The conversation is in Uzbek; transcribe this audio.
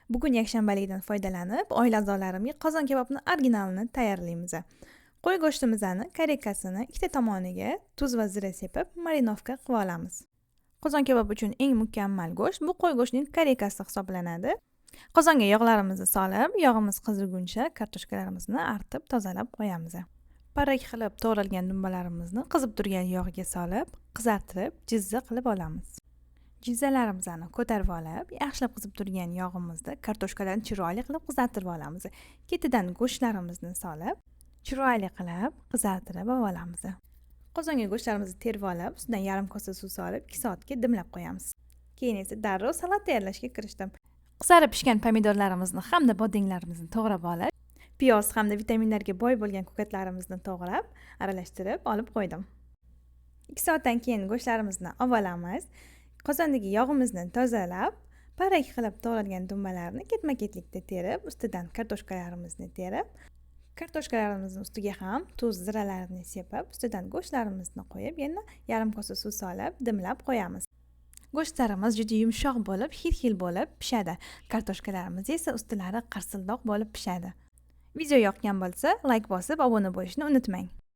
Bugun yakshanbalikdan foydalanib, oila a'zolarimga qozon kabobni originalini tayyorlaymiz. Qo'y go'shtimizni karekasini ikkita tomoniga tuz va zira sepib marinovka qilib olamiz. Qozon kabob uchun eng mukammal go'sht bu qo'y go'shtining karekasi hisoblanadi. Qozonga yog'larimizni solib, yog'imiz qizilguncha kartoshkalarimizni artib tozalab qo'yamiz. Parrak qilib to'g'ralgan dumbalarimizni qizib turgan yog'ga solib, qizartirib, jizza qilib olamiz. Jizzalarimizni ko'tarib olib, yaxshilab qizib turgan yog'imizda kartoshkalarni chiroyli qilib qizartirib olamiz. Ketidan go'shtlarimizni solib, chiroyli qilib qizartirib olamiz. Qozonga go'shtlarimizni terib olib, ustidan yarim kosa suv solib 2 soatga dimlab qo'yamiz. Keyin esa darrov salat tayyorlashga kirishdim. Qizarib pishgan pomidorlarimizni hamda bodinglarimizni to'g'rab olib, piyoz hamda vitaminlarga boy bo'lgan ko'katlarimizni to'g'rab, aralashtirib olib qo'ydim. 2 soatdan keyin go'shtlarimizni olamiz. Qozondagi yog'imizni tozalab, parrak qilib to'g'ralgan dumbalarni ketma-ketlikda terib, ustidan kartoshkalarimizni terib, kartoshkalarimizni ustiga ham tuz, ziralarni sepib, ustidan go'shtlarimizni qo'yib, yana yarim kosa suv solib, dimlab qo'yamiz. Go'shtlarimiz juda yumshoq bo'lib, hil-hil bo'lib pishadi. Kartoshkalarimiz esa ustilari qarsildoq bo'lib pishadi. Video yoqgan bo'lsa, like bosib, obuna bo'lishni unutmang.